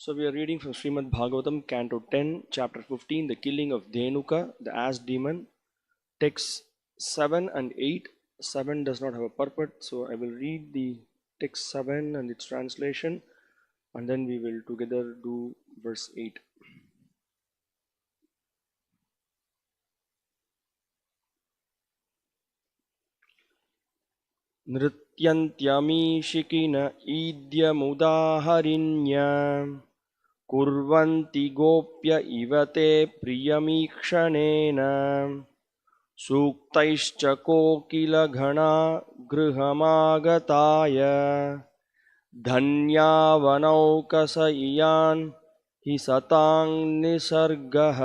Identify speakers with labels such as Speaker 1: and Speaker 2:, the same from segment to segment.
Speaker 1: So we are reading from Srimad Bhagavatam, Canto 10, Chapter 15, the killing of Dhenuka, the ass demon, texts 7 and 8. 7 does not have a purport, so I will read the text 7 and its translation, and then we will together do verse 8. Nrityantyaमीशिकिन ईद्यमुदाहरिण्य कुर्वन्ति गोप्य इव ते प्रियमीक्षणेन सूक्तैश्च कोकिलगणा गृहमागताय धन्यावनौकस इयान् हि सतां निसर्गः.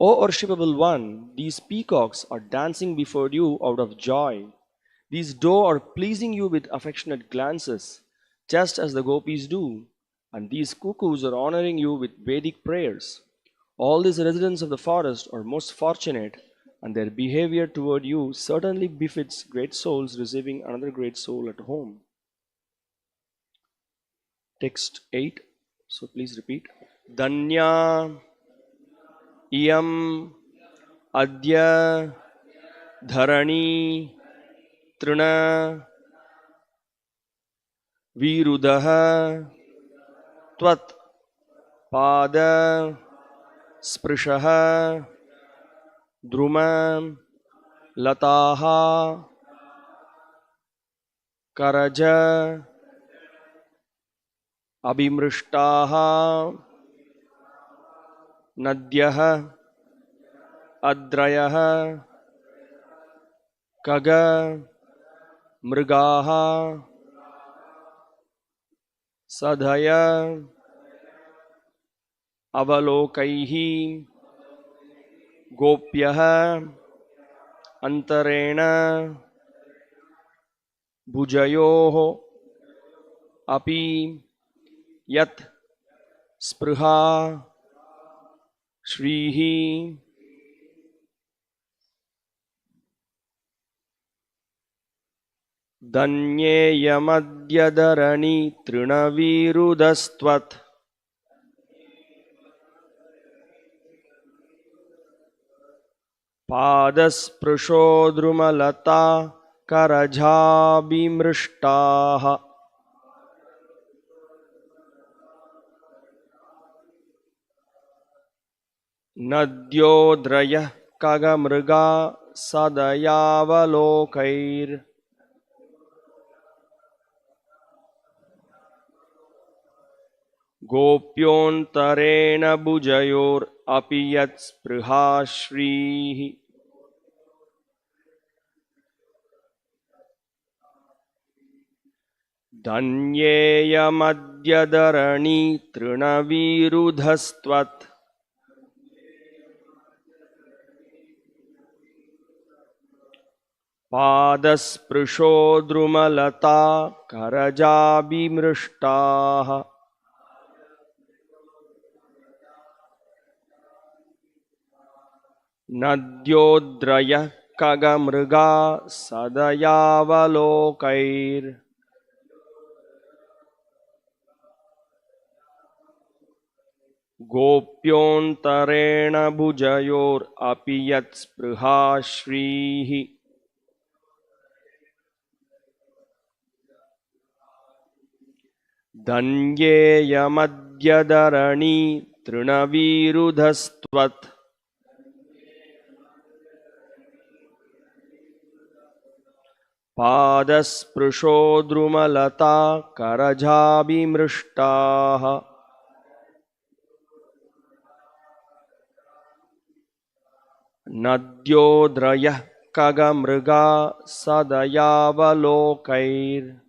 Speaker 1: O worshipable one, these peacocks are dancing before you out of joy. These doe are pleasing you with affectionate glances, just as the gopis do, and these cuckoos are honoring you with Vedic prayers. All these residents of the forest are most fortunate, and their behavior toward you certainly befits great souls receiving another great soul at home. Text 8. So please repeat. Danya Iyam Adya Dharani Trina Virudaha Tvat Pada Sprishaha Druma Lataha Karaja Abhimrishtaha Nadyah Adrayah Kaga Mrigaha Sadhaya Avalokaihi Gopyah Antarena Bhujayoho Api Yat Spruha Shrihi Danyeyamadyadharani Trinavirudastvat Padasprishodrumalata Karajabhimrishtaha Nadyodrayah Kagamriga Sadayavalokair Gopyontarena Bhujayor Apiyat Sprihashrihi Danyeyamadyadharani Trinavirudhastvat Padasprishodrumalata Karajabhimrishtaha Nadyodrayah Kagamriga Sadayavalokair Gopyontarena Bhujayor Apiyat Sprihashrihi Danyeyamadyadharani Trinavirudhastvat Padasprishodrumalata Karajabhimrishtaha Nadyodrayah Kagamriga Sadayavalokair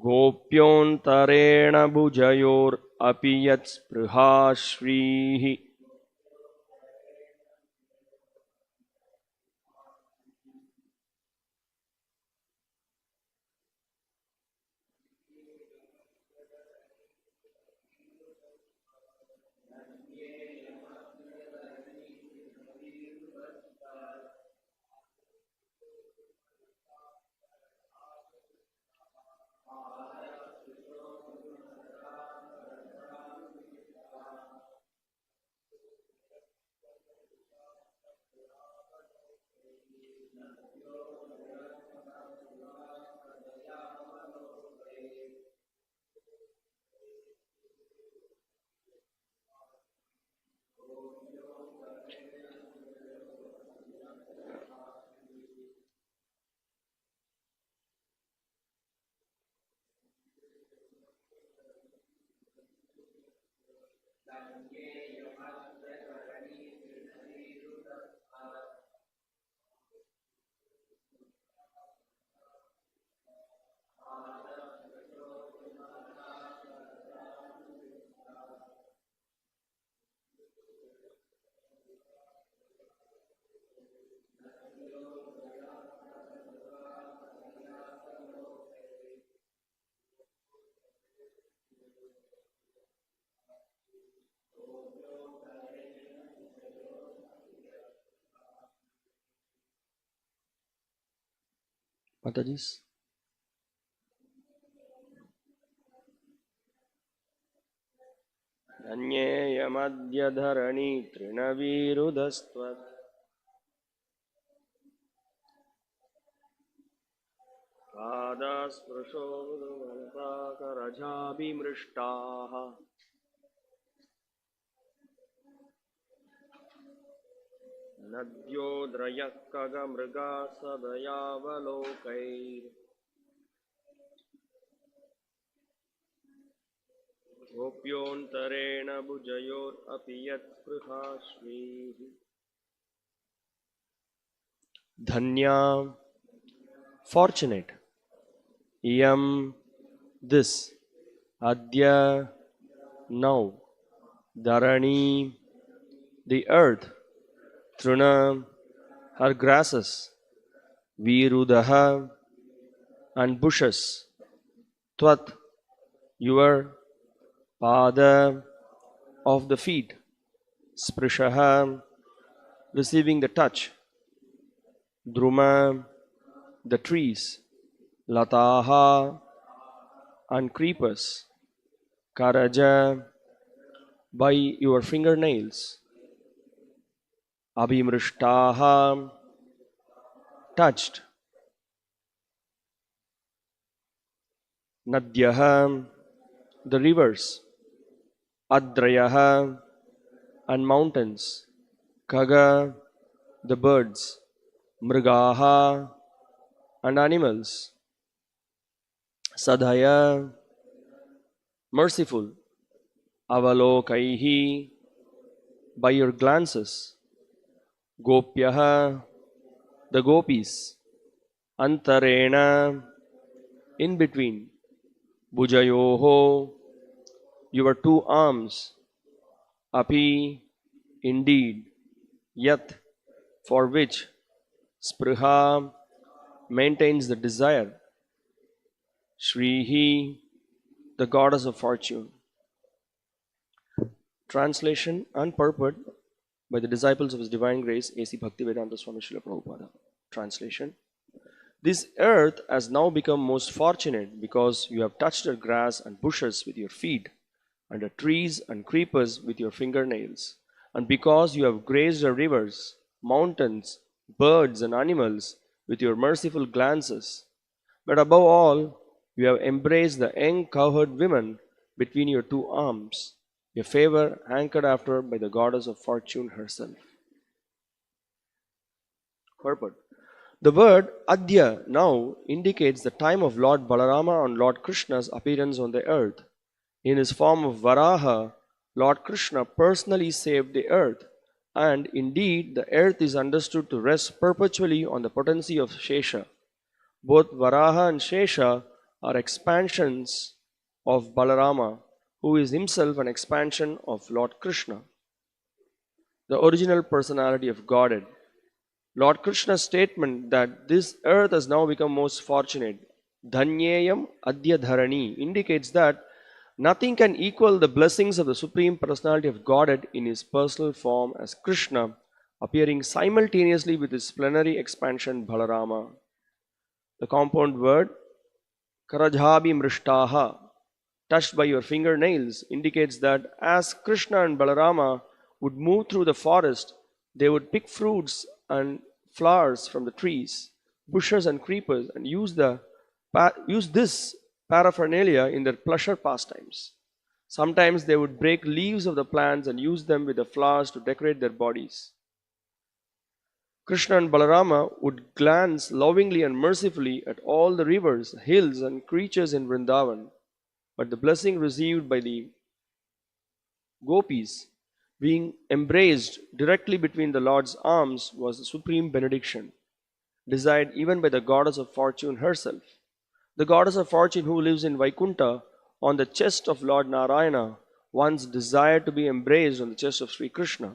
Speaker 1: Gopyontarena Bhujayor Apiyat Sprihashrihi Mataji's. Dhanyeyamadyadharani trinavirudhastvat Padasprushobhumalatakarajabhimrishtaha Nadyodrayakkagamrugasadayavalokair Gopyontarena bhujayor apiyat sprihashvihi Dhanya, fortunate. Yam, this. Adya, now. Dharani, the earth. Truna, her grasses. Virudaha, and bushes. Tvat, your. Pada, of the feet. Sprishaha, receiving the touch. Druma, the trees. Lataha, and creepers. Karaja, by your fingernails. Abhimrishtaha, touched. Nadyaha, the rivers. Adrayaha, and mountains. Kaga, the birds. Mrigaha, and animals. Sadhaya, merciful. Avalokaihi, by your glances. Gopyaha, the gopis. Antarena, in between. Bhujayoho, your two arms. Api, indeed. Yat, for which. Spriha, maintains the desire. Shrihi, the goddess of fortune. Translation and purport by the disciples of His Divine Grace, A.C. Bhaktivedanta Swami Srila Prabhupada. Translation. This earth has now become most fortunate because you have touched her grass and bushes with your feet, and her trees and creepers with your fingernails, and because you have grazed her rivers, mountains, birds, and animals with your merciful glances. But above all, you have embraced the young cowherd women between your two arms, a favor hankered after by the goddess of fortune herself. Purport. The word Adya now indicates the time of Lord Balarama and Lord Kṛṣṇa's appearance on the earth. In his form of Varaha, Lord Kṛṣṇa personally saved the earth, and indeed the earth is understood to rest perpetually on the potency of Shesha. Both Varaha and Shesha are expansions of Balarama, who is himself an expansion of Lord Kṛṣṇa, the original personality of Godhead. Lord Kṛṣṇa's statement that this earth has now become most fortunate, Dhanyeyam Adya Dharani, indicates that nothing can equal the blessings of the Supreme Personality of Godhead in his personal form as Kṛṣṇa, appearing simultaneously with his plenary expansion Balarama. The compound word Karajhabi Mrishtaha, touched by your fingernails, indicates that as Kṛṣṇa and Balarama would move through the forest, they would pick fruits and flowers from the trees, bushes and creepers, and use this paraphernalia in their pleasure pastimes. Sometimes they would break leaves of the plants and use them with the flowers to decorate their bodies. Kṛṣṇa and Balarama would glance lovingly and mercifully at all the rivers, hills, and creatures in Vrindavan, but the blessing received by the gopis being embraced directly between the Lord's arms was the supreme benediction, desired even by the goddess of fortune herself. The goddess of fortune who lives in Vaikunta on the chest of Lord Narayana once desired to be embraced on the chest of Sri Krishna,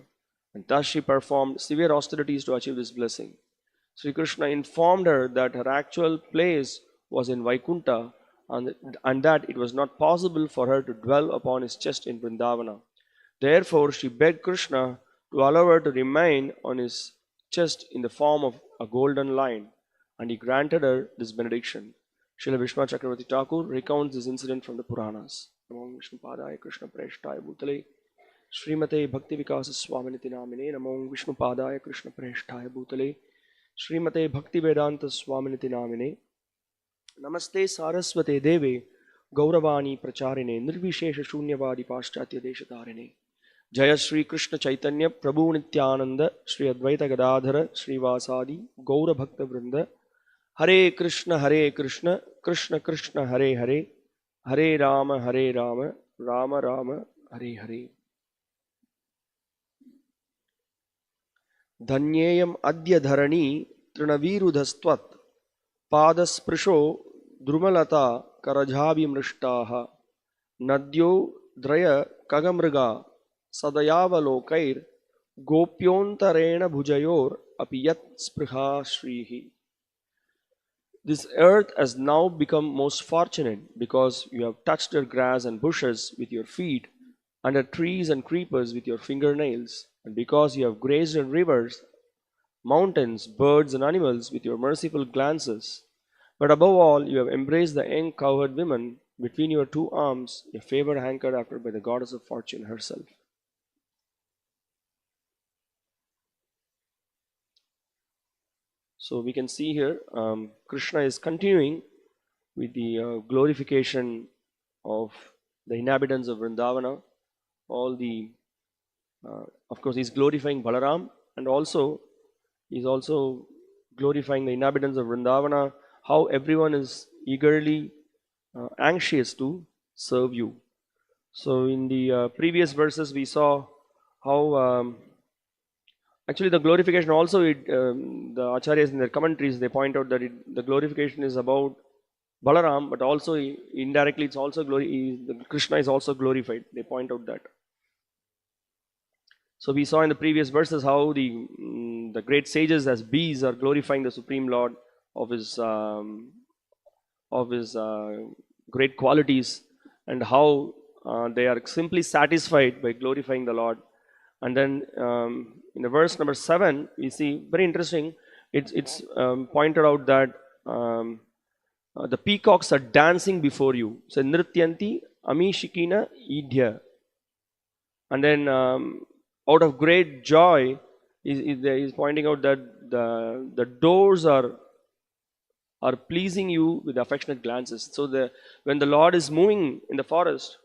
Speaker 1: and thus she performed severe austerities to achieve this blessing. Sri Krishna informed her that her actual place was in Vaikunta and that it was not possible for her to dwell upon his chest in Vrindavana. Therefore, she begged Krishna to allow her to remain on his chest in the form of a golden lion, and he granted her this benediction. Srila Vishma Chakravarti Thakur recounts this incident from the Puranas. Namo Vishnu Padaya Krishna Preshtaya Bhutale Srimate Bhakti Vikasa Swaminiti Namine Namo Vishnu Padaya Krishna Preshtaya Bhutale Srimate Bhakti Vedanta Swaminiti Namine Namaste Saraswate Deve Gauravani Pracharine Nirvishesha Shunyavadi Paschatya Deshatarine Jaya Sri Krishna Chaitanya Prabhu Nityananda Sri Advaita Gadadhara Sri Vasadi Gaura Bhakta Vrinda Hare Krishna Krishna Krishna Hare Hare Hare Rama Rama Rama Hare Hare Dhanyeyam Adya Dharani Trinavirudhastvat Padasprisho Drumalata Karajhabi Mrishtaha Nadyo Draya Kagamriga Sadayavalokair Gopyontarena Bhujayor Apiyat Spriha Shrihi. This earth has now become most fortunate because you have touched her grass and bushes with your feet, and her trees and creepers with your fingernails, and because you have grazed her rivers, mountains, birds, and animals with your merciful glances. But above all, you have embraced the young cowherd women between your two arms, a favor hankered after by the goddess of fortune herself. So we can see here, Krishna is continuing with the glorification of the inhabitants of Vrindavana. Of course, he's glorifying Balaram, and also he's also glorifying the inhabitants of Vrindavana, how everyone is eagerly anxious to serve you. So in the previous verses we saw how actually the glorification also, the acharyas in their commentaries, they point out that the glorification is about Balaram, but also indirectly it's also Krishna is also glorified. They point out that. So we saw in the previous verses how the great sages as bees are glorifying the Supreme Lord of his great qualities, and how they are simply satisfied by glorifying the Lord. And then in the verse number 7, we see very interesting. It's pointed out that the peacocks are dancing before you. So Nrityanti Amishikina Idhya. And then out of great joy, he's pointing out that the doors are pleasing you with affectionate glances. So when the Lord is moving in the forest,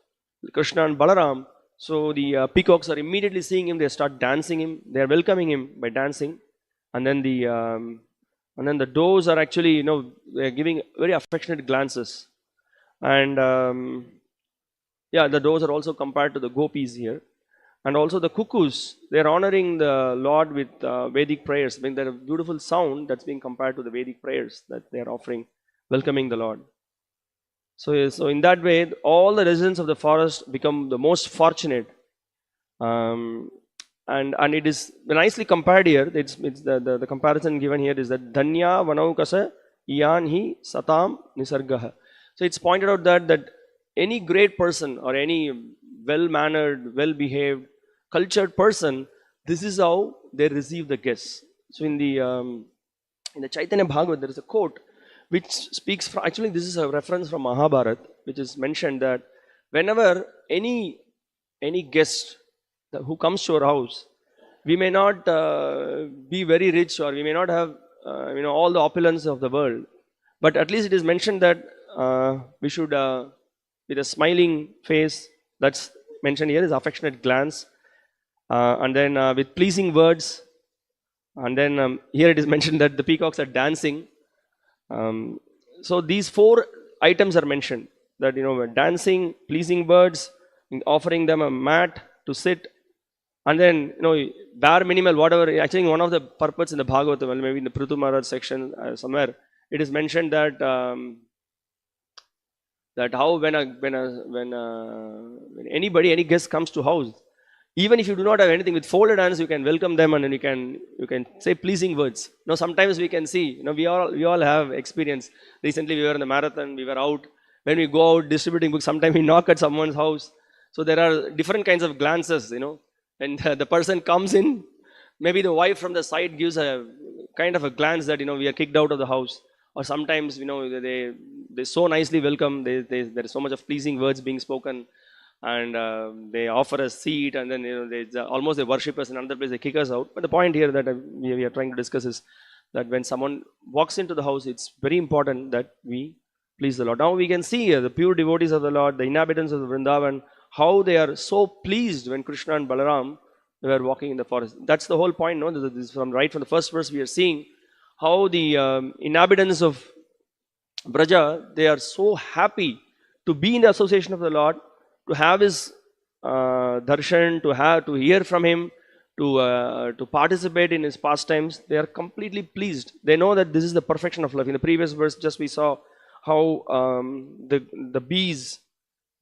Speaker 1: Krishna and Balaram, so the peacocks are immediately seeing him. They start dancing him. They are welcoming him by dancing, and then the doors are actually, they are giving very affectionate glances, and the doors are also compared to the gopis here, and also the cuckoos. They are honoring the Lord with Vedic prayers. I mean, there a beautiful sound that's being compared to the Vedic prayers that they are offering, welcoming the Lord. So in that way, all the residents of the forest become the most fortunate, and it is nicely compared here. It's the comparison given here is that Dhanya Vanaukasa Iyanhi Satam Nisargaha. So it's pointed out that any great person or any well-mannered, well-behaved, cultured person, this is how they receive the guests. So in the Chaitanya Bhagavatam, there is a quote which speaks from, actually this is a reference from Mahabharata, which is mentioned that whenever any guest who comes to our house, we may not be very rich, or we may not have all the opulence of the world, but at least it is mentioned that we should with a smiling face, that's mentioned here is affectionate glance, and then with pleasing words, and then here it is mentioned that the peacocks are dancing. So these 4 items are mentioned, that dancing, pleasing words, offering them a mat to sit, and then, bare minimal, whatever. Actually, one of the purports in the Bhagavatam, well, maybe in the Prithu Maharaj section somewhere, it is mentioned that that how when anybody, any guest comes to house, even if you do not have anything, with folded hands you can welcome them, and then you can say pleasing words. Sometimes we can see, we all have experience. Recently we were in the marathon, we were out. When we go out distributing books, sometimes we knock at someone's house. So there are different kinds of glances, and the person comes in. Maybe the wife from the side gives a kind of a glance that we are kicked out of the house. Or sometimes they so nicely welcome. There is so much of pleasing words being spoken, and they offer us seat, and then almost they worship us. In another place they kick us out. But the point here that we are trying to discuss is that when someone walks into the house, it's very important that we please the Lord. Now we can see here the pure devotees of the Lord, the inhabitants of the Vrindavan, how they are so pleased when Kṛṣṇa and Balaram were walking in the forest. That's the whole point. No, this is from the first verse we are seeing how the inhabitants of Braja, they are so happy to be in the association of the Lord, to have his darshan, to hear from him, to participate in his pastimes. They are completely pleased. They know that this is the perfection of life. In the previous verse, just we saw how the bees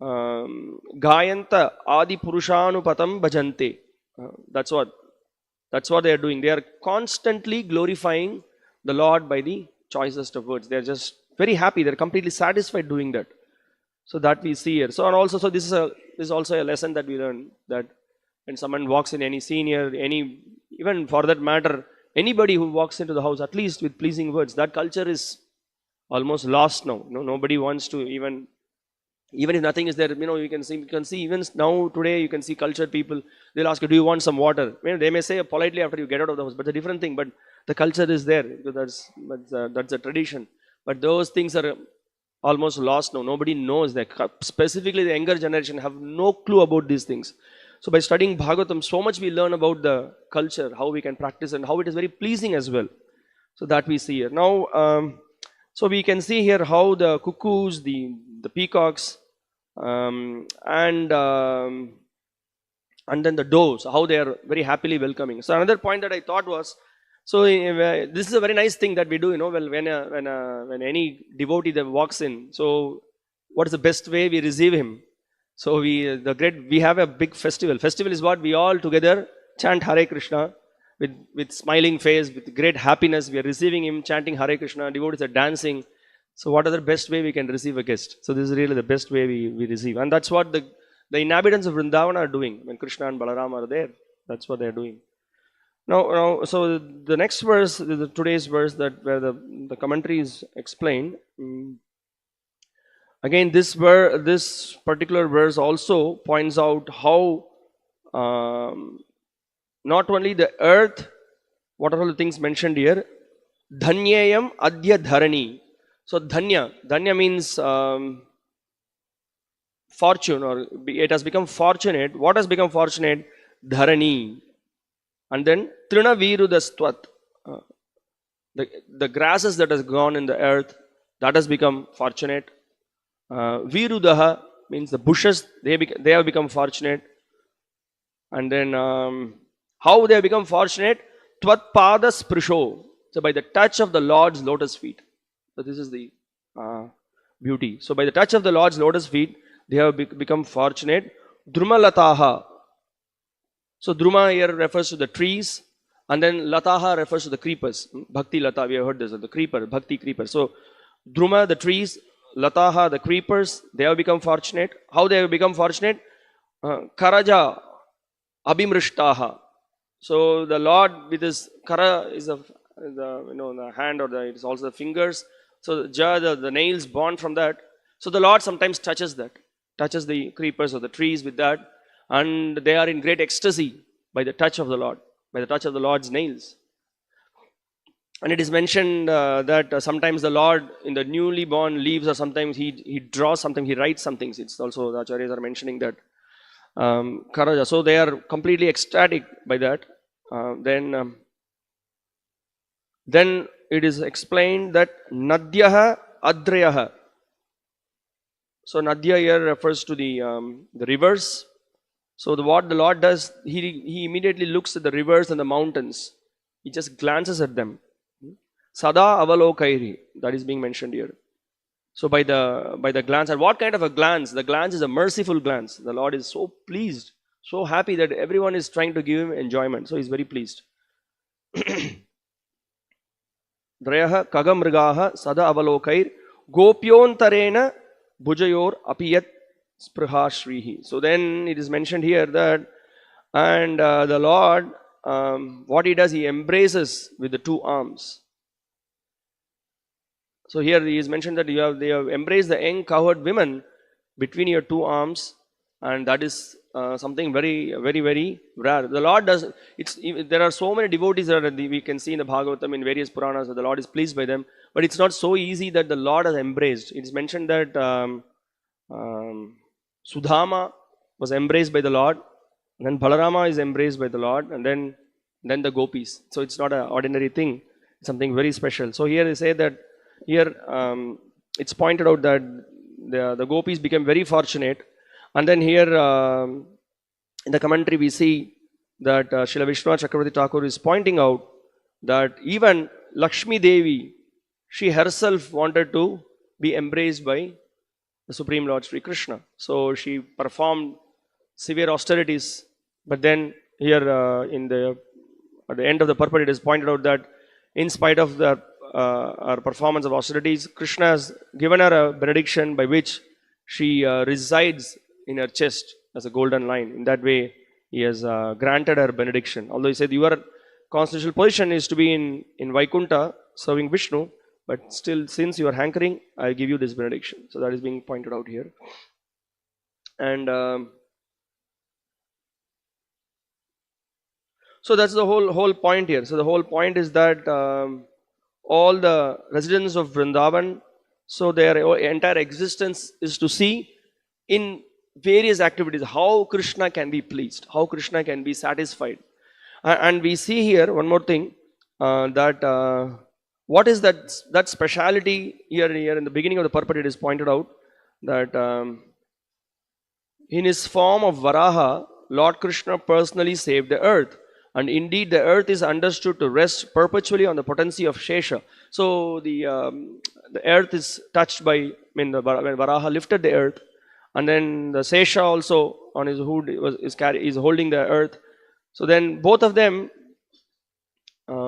Speaker 1: Gayanta Adi Purushanupatam Bhajante. That's what they are doing. They are constantly glorifying the Lord by the choicest of words. They are just very happy. They are completely satisfied doing that. So that we see here. So this is also a lesson that we learn, that when someone walks in any senior, even for that matter, anybody who walks into the house, at least with pleasing words, that culture is almost lost now. Nobody wants to even if nothing is there. You can see even now today you can see cultured people. They'll ask you, do you want some water? They may say politely after you get out of the house, but it's a different thing. But the culture is there, because that's a tradition. But those things are almost lost now. Nobody knows that. Specifically the younger generation have no clue about these things. So by studying Bhagavatam, so much we learn about the culture, how we can practice, and how it is very pleasing as well. So that we see here. Now, so we can see here how the cuckoos, the peacocks, and then the doves, how they are very happily welcoming. So another point that I thought was, so this is a very nice thing that we do. Well, when any devotee that walks in, so what is the best way we receive him? So we have a big festival. Festival is what we all together chant Hare Kṛṣṇa with smiling face, with great happiness. We are receiving him, chanting Hare Kṛṣṇa. Devotees are dancing. So what are the best way we can receive a guest? So this is really the best way we receive, and that's what the inhabitants of Vrindavan are doing when Kṛṣṇa and Balaram are there. That's what they are doing. Now, so the next verse, today's verse, that where the commentary is explained. Again, this particular verse also points out how not only the earth, what are all the things mentioned here? Dhanyayam adya dharani. So dhanya means fortune, or it has become fortunate. What has become fortunate? Dharani. And then Trina Virudastvat, the grasses that has gone in the earth, that has become fortunate. Virudaha means the bushes, they have become fortunate. And then how they have become fortunate? Tvat pada sprisho. So by the touch of the Lord's lotus feet. So this is the beauty. So by the touch of the Lord's lotus feet, they have become fortunate. Drumalataha. So Druma here refers to the trees, and then Lataha refers to the creepers. Bhakti Lata, we have heard this, the creeper, Bhakti creeper. So Druma, the trees, Lataha, the creepers, they have become fortunate. How they have become fortunate? Karaja Abhimrishtaha. So the Lord with his Kara is the hand, or it is also the fingers. So the nails born from that. So the Lord sometimes touches the creepers or the trees with that. And they are in great ecstasy by the touch of the Lord, by the touch of the Lord's nails. And it is mentioned that sometimes the Lord in the newly born leaves, or sometimes he draws something, he writes something. It's also, the Acharyas are mentioning that. Karaja. So they are completely ecstatic by that. Then it is explained that Nadyaha Adrayaha. So Nadya here refers to the rivers. So what the Lord does, he immediately looks at the rivers and the mountains. He just glances at them. Sada avalokairi, that is being mentioned here. So by the glance, and what kind of a glance? The glance is a merciful glance. The Lord is so pleased, so happy that everyone is trying to give him enjoyment. So he's very pleased. Drayaha kagamrigaha sada avalokair gopyontarena bhujayor apiyat spriha shrihi. So then it is mentioned here that, and the Lord, what he does, he embraces with the two arms. So here he is mentioned that they have embraced the young cowherd women between your two arms, and that is something very, very, very rare. The Lord does. There are so many devotees that we can see in the Bhagavatam, in various Puranas, that the Lord is pleased by them. But it's not so easy that the Lord has embraced. It's mentioned that Sudama was embraced by the Lord, and then Balarama is embraced by the Lord, and then the gopis. So it's not an ordinary thing. It's something very special. So here they say that here it's pointed out that the gopis became very fortunate. And then here in the commentary we see that Srila Vishwanath Chakravarti Thakur is pointing out that even Lakshmi Devi, she herself wanted to be embraced by the Supreme Lord Sri Krishna. So she performed severe austerities, but then here at the end of the purport it is pointed out that in spite of her performance of austerities, Krishna has given her a benediction by which she resides in her chest as a golden line. In that way, he has granted her benediction. Although he said your constitutional position is to be in Vaikuntha serving Vishnu, but still, since you are hankering, I give you this benediction. So that is being pointed out here. And so that's the whole point here. So the whole point is that all the residents of Vrindavan, so their entire existence is to see in various activities how Krishna can be pleased, how Krishna can be satisfied. And we see here one more thing, that what is that speciality here in the beginning of the purport it is pointed out that in his form of Varaha, Lord Krishna personally saved the earth. And indeed, the earth is understood to rest perpetually on the potency of Shesha. So the earth is touched by, when Varaha lifted the earth, and then the Shesha also on his hood is holding the earth. So then both of them,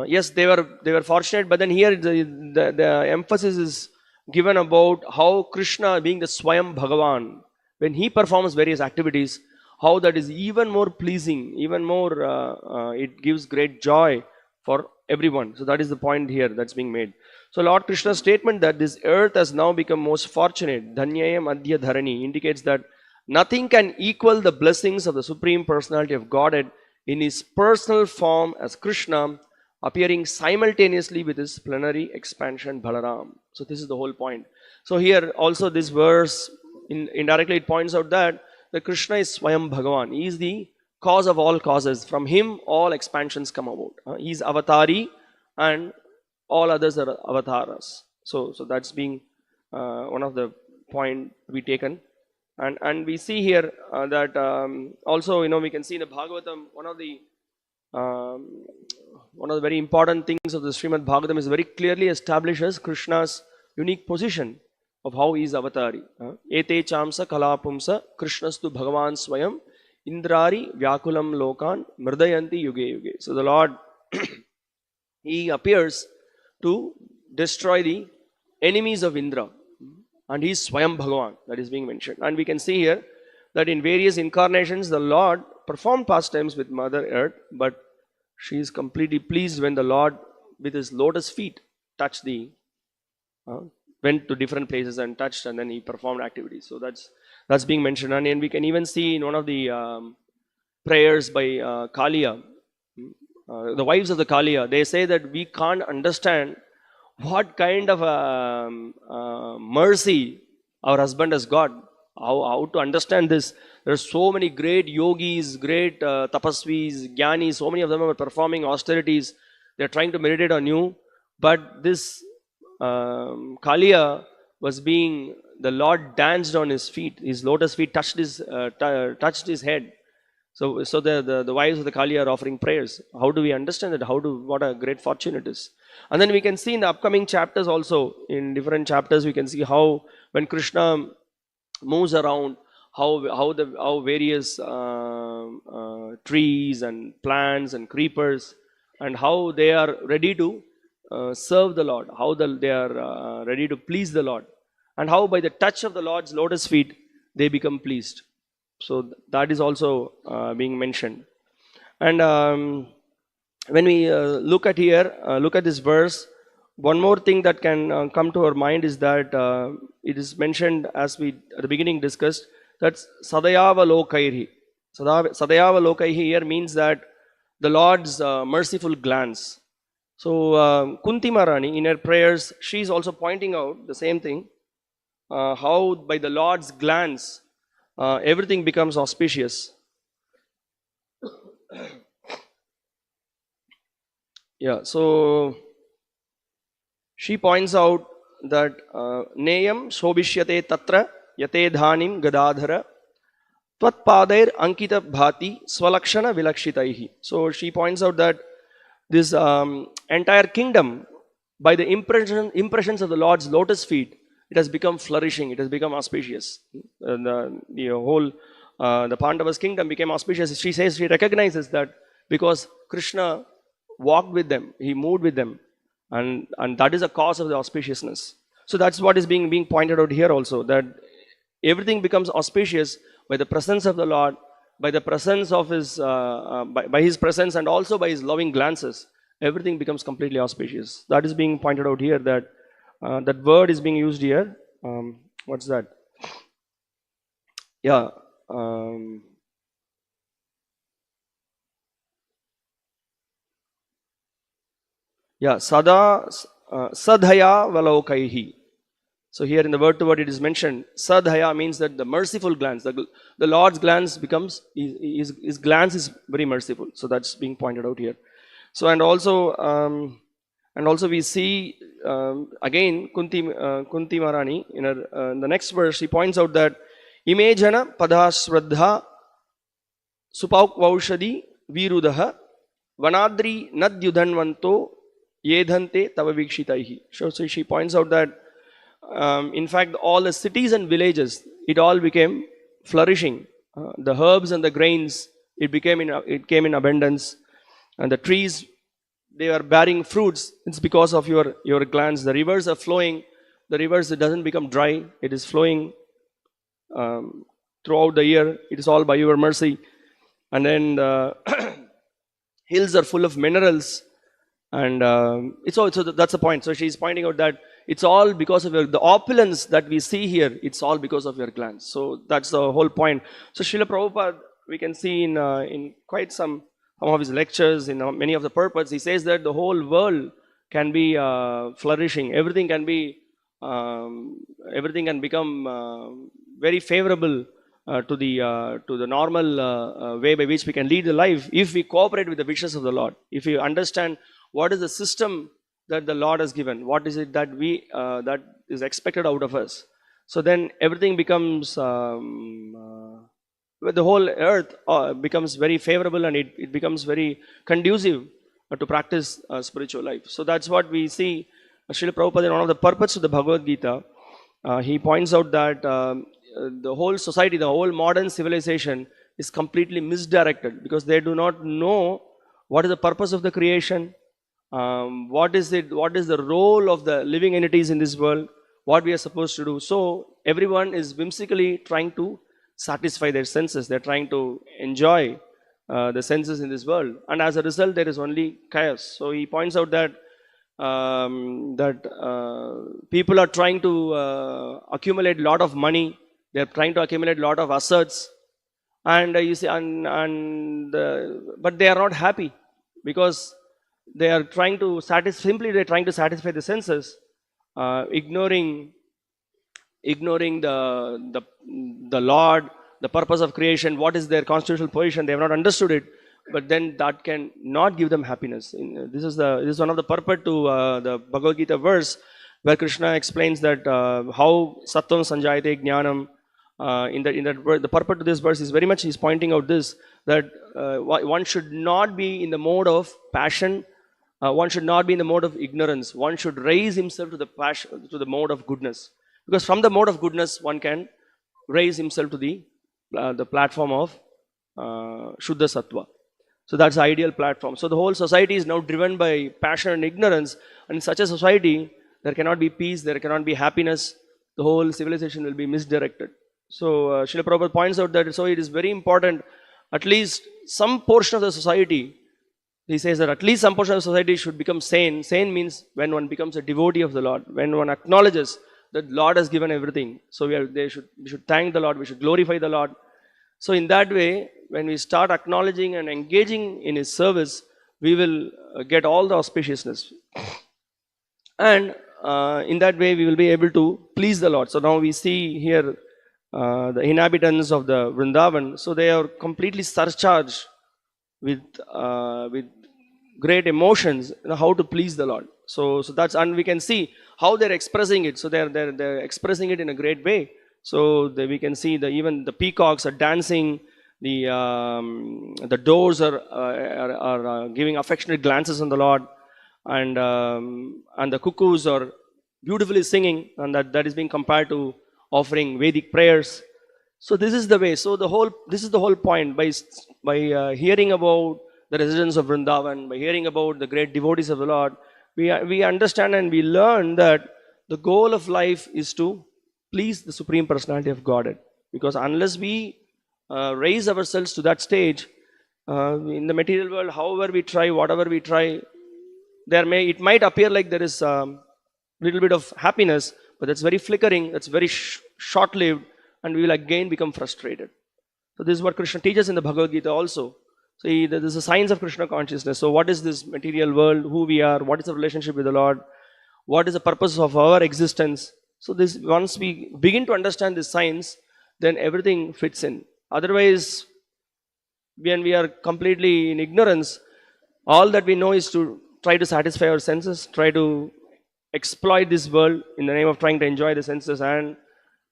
Speaker 1: yes, they were fortunate. But then here the emphasis is given about how Krishna, being the Swayam Bhagavan, when he performs various activities, how that is even more pleasing, even more, it gives great joy for everyone. So that is the point here that's being made. So Lord Krishna's statement that this earth has now become most fortunate, Dhanyayam Adhya Dharani, indicates that nothing can equal the blessings of the Supreme Personality of Godhead in his personal form as Krishna, appearing simultaneously with his plenary expansion Balaram. So this is the whole point. So here also this verse, indirectly it points out that Krishna is Swayam Bhagavan. He is the cause of all causes. From him, all expansions come about. He is Avatari, and all others are avatars. So that's being one of the point to be taken. And we see here that also, we can see in the Bhagavatam, one of the very important things of the Srimad Bhagavatam is very clearly establishes Krishna's unique position of how he is avatari. Ete chamsa kalapumsa Krishnastu Bhagavan Swayam Indrari Vyakulam Lokan Mrdayanti Yuge Yuge. So the Lord, he appears to destroy the enemies of Indra. And he is Swayam Bhagavan, that is being mentioned. And we can see here that in various incarnations, the Lord performed pastimes with Mother Earth, but she is completely pleased when the Lord, with his lotus feet, touched went to different places and touched, and then he performed activities. So that's being mentioned. And we can even see in one of the prayers by Kaliya, the wives of the Kaliya, they say that we can't understand what kind of mercy our husband has got. How to understand this? There are so many great yogis, great tapasvis, jnanis, so many of them are performing austerities. They are trying to meditate on you. But this Kaliya was the Lord danced on his feet. His lotus feet touched his head. So the wives of the Kali are offering prayers. How do we understand that? What a great fortune it is. And then we can see in the upcoming chapters also, in different chapters, we can see how when Krishna moves around, how various trees and plants and creepers, and how they are ready to serve the Lord, how they are ready to please the Lord, and how by the touch of the Lord's lotus feet they become pleased. So that is also being mentioned. And when we look at this verse, one more thing that can come to our mind is that it is mentioned, as we at the beginning discussed, that Sadayava Lokaihi. Sadayava Lokaihi here means that the Lord's merciful glance. So Kunti Maharani in her prayers, she is also pointing out the same thing, how by the Lord's glance everything becomes auspicious. Yeah, so she points out that Neyam Shobhishyate Tatra Yate Dhanim Gadadhara Tvat Padair Ankita Bhati Swalakshana Vilakshitaihi. So she points out that this entire kingdom, by the impressions of the Lord's lotus feet, it has become flourishing, it has become auspicious. The whole the Pandavas' kingdom became auspicious. She says, she recognizes that because Krishna walked with them, he moved with them, and that is the cause of the auspiciousness. So that's what is being pointed out here also, that everything becomes auspicious by the presence of the Lord, by the presence of his by his presence, and also by his loving glances. Everything becomes completely auspicious. That is being pointed out here, that that word is being used here. What's that? Yeah. Sadhaya Valokaihi. So here in the word to word it is mentioned, Sadhaya means that the merciful glance, the Lord's glance becomes, his glance is very merciful. So that's being pointed out here. So and also we see again Kunti Maharani in the next verse, she points out that Imejana Padashraddha Supaukvaushadi Virudaha Vanadri Nadyudhanvanto Yedhante Tavavikshitaihi. So she points out that in fact all the cities and villages, it all became flourishing. The herbs and the grains, it came in abundance, and the trees, they are bearing fruits. It's because of your glance. The rivers are flowing. The rivers, it doesn't become dry. It is flowing throughout the year. It is all by your mercy. And then the hills are full of minerals. And it's also, that's the point. So she's pointing out that it's all because of the opulence that we see here. It's all because of your glance. So that's the whole point. So Srila Prabhupada, we can see in quite some of his lectures, in many of the purports, he says that the whole world can be flourishing. Everything can become very favorable to the normal way by which we can lead the life, if we cooperate with the wishes of the Lord. If we understand what is the system that the Lord has given, what is it that that is expected out of us, so then everything becomes the whole earth becomes very favorable, and it becomes very conducive to practice spiritual life. So that's what we see. Srila Prabhupada, in one of the purports of the Bhagavad Gita, he points out that the whole society, the whole modern civilization is completely misdirected, because they do not know what is the purpose of the creation, what is the role of the living entities in this world, what we are supposed to do. So everyone is whimsically trying to satisfy their senses. They're trying to enjoy the senses in this world, and as a result there is only chaos. So he points out that people are trying to accumulate a lot of money. They're trying to accumulate a lot of assets, and you see, but they are not happy, because they are trying to they're trying to satisfy the senses, ignoring the Lord, the purpose of creation, what is their constitutional position. They have not understood it, but then that can not give them happiness. This is one of the purport to the Bhagavad Gita verse, where Krishna explains that how Sattvam Sanjayate Jnanam. In that verse, the purport to this verse is very much, he's pointing out this, that one should not be in the mode of passion. One should not be in the mode of ignorance. One should raise himself to the passion, to the mode of goodness. Because from the mode of goodness, one can raise himself to the platform of Shuddha Sattva. So that's the ideal platform. So the whole society is now driven by passion and ignorance. And in such a society, there cannot be peace, there cannot be happiness. The whole civilization will be misdirected. So Srila Prabhupada points out that so it is very important, at least some portion of the society, he says that at least some portion of the society should become sane. Sane means when one becomes a devotee of the Lord, when one acknowledges that Lord has given everything. So we should thank the Lord, we should glorify the Lord. So in that way, when we start acknowledging and engaging in His service, we will get all the auspiciousness. And in that way, we will be able to please the Lord. So now we see here the inhabitants of the Vrindavan. So they are completely surcharged with great emotions, how to please the Lord. So that's, and we can see how they're expressing it. So they're expressing it in a great way. So we can see even the peacocks are dancing. The doors are giving affectionate glances on the Lord, and the cuckoos are beautifully singing, and that is being compared to offering Vedic prayers. So this is the way. So this is the whole point. By hearing about the residents of Vrindavan, by hearing about the great devotees of the Lord, we understand and we learn that the goal of life is to please the Supreme Personality of Godhead. Because unless we raise ourselves to that stage, in the material world, however we try, whatever we try, it might appear like there is a little bit of happiness, but that's very flickering, that's very short-lived, and we will again become frustrated. So this is what Kṛṣṇa teaches in the Bhagavad Gita also. So there is a science of Kṛṣṇa consciousness. So what is this material world, who we are, what is the relationship with the Lord, what is the purpose of our existence. So this, once we begin to understand this science, then everything fits in. Otherwise, when we are completely in ignorance, all that we know is to try to satisfy our senses, try to exploit this world in the name of trying to enjoy the senses, and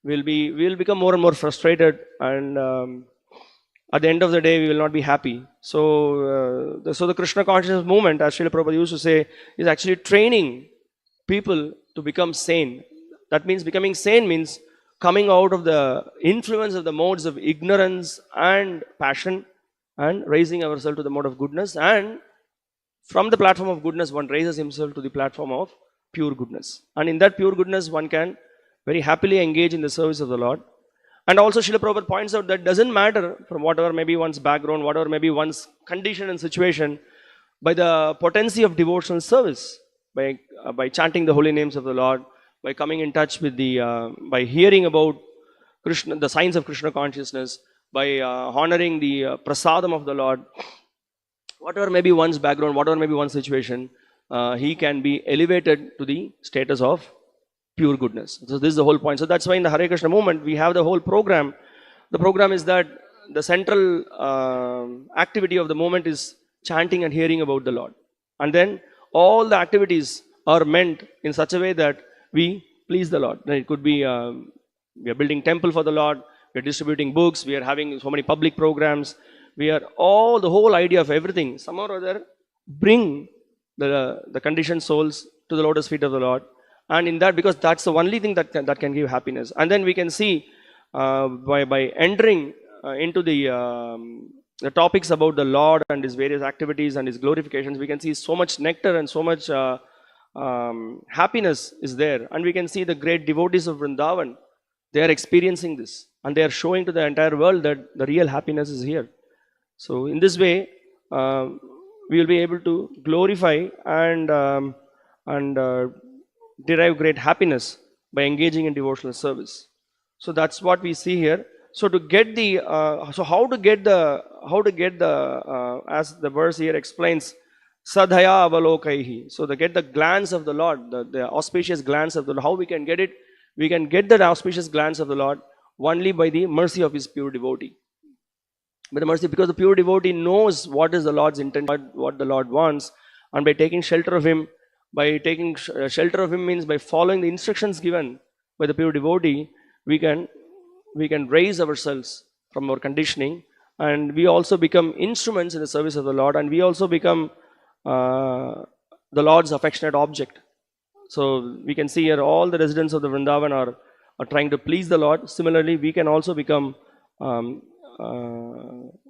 Speaker 1: we'll become more and more frustrated, and at the end of the day, we will not be happy. So the Kṛṣṇa consciousness movement, as Srila Prabhupada used to say, is actually training people to become sane. That means becoming sane means coming out of the influence of the modes of ignorance and passion, and raising ourselves to the mode of goodness. And from the platform of goodness, one raises himself to the platform of pure goodness. And in that pure goodness, one can very happily engage in the service of the Lord. And also Srila Prabhupada points out that doesn't matter from whatever may be one's background, whatever may be one's condition and situation, by the potency of devotional service, by chanting the holy names of the Lord, by coming in touch with by hearing about Kṛṣṇa, the science of Kṛṣṇa consciousness, by honoring the prasadam of the Lord, whatever may be one's background, whatever may be one's situation, he can be elevated to the status of pure goodness. So this is the whole point. So that's why in the Hare Krishna movement, we have the whole program. The program is that the central activity of the movement is chanting and hearing about the Lord. And then all the activities are meant in such a way that we please the Lord. Then it could be, we are building temple for the Lord, we are distributing books, we are having so many public programs, the whole idea of everything, somehow or other, bring the conditioned souls to the lotus feet of the Lord. And in that, because that's the only thing that can give happiness. And then we can see by entering into the topics about the Lord and His various activities and His glorifications, we can see so much nectar and so much happiness is there. And we can see the great devotees of Vrindavan, they are experiencing this. And they are showing to the entire world that the real happiness is here. So in this way, we will be able to glorify and derive great happiness by engaging in devotional service. So that's what we see here. So to get how to get the as the verse here explains, sadhaya avalokaihi. So to get the glance of the Lord, the auspicious glance of the Lord, how we can get it? We can get that auspicious glance of the Lord only by the mercy of His pure devotee. By the mercy, because the pure devotee knows what is the Lord's intention, what the Lord wants, and by taking shelter of Him, means by following the instructions given by the pure devotee, we can raise ourselves from our conditioning and we also become instruments in the service of the Lord, and we also become the Lord's affectionate object. So we can see here all the residents of the Vrindavan are trying to please the Lord. Similarly, we can also become um,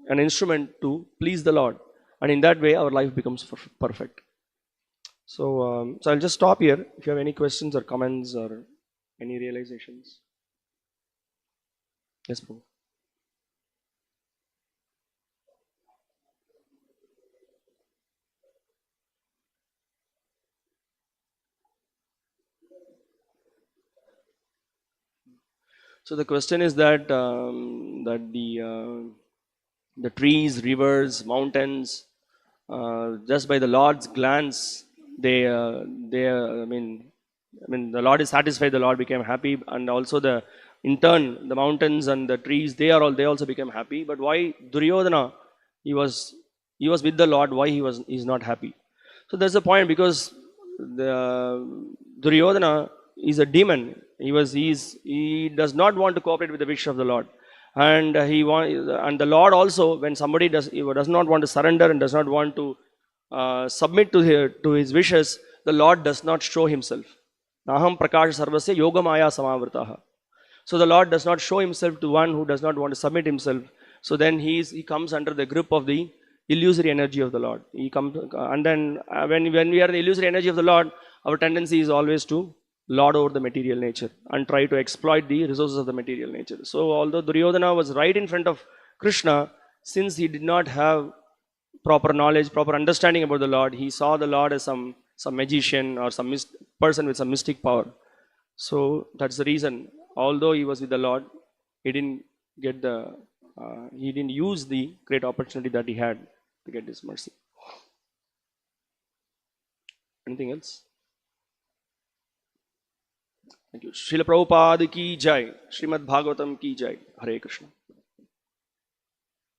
Speaker 1: an instrument to please the Lord, and in that way our life becomes perfect. So I'll just stop here. If you have any questions or comments or any realizations. Yes, Prabhu. So the question is that the trees, rivers, mountains, just by the Lord's glance, I mean, the Lord is satisfied. The Lord became happy, and also in turn, the mountains and the trees, they also became happy. But why Duryodhana? He was he was with the Lord. Why he's not happy? So there's a point, because the Duryodhana is a demon. He does not want to cooperate with the wish of the Lord, and and the Lord also, when somebody does not want to surrender and does not want to submit to his wishes, the Lord does not show himself. Naham prakash sarvasya yoga maya samavrtaha. So the Lord does not show himself to one who does not want to submit himself. So then he comes under the grip of the illusory energy of the Lord. He comes, and then when we are in the illusory energy of the Lord, our tendency is always to lord over the material nature and try to exploit the resources of the material nature. So although Duryodhana was right in front of Krishna, since he did not have proper knowledge, proper understanding about the Lord, he saw the Lord as some magician or some person with some mystic power. So that's the reason. Although he was with the Lord, he didn't he didn't use the great opportunity that he had to get his mercy. Anything else? Thank you. Srila Prabhupada ki jai. Srimad Bhagavatam ki jai. Hare Krishna.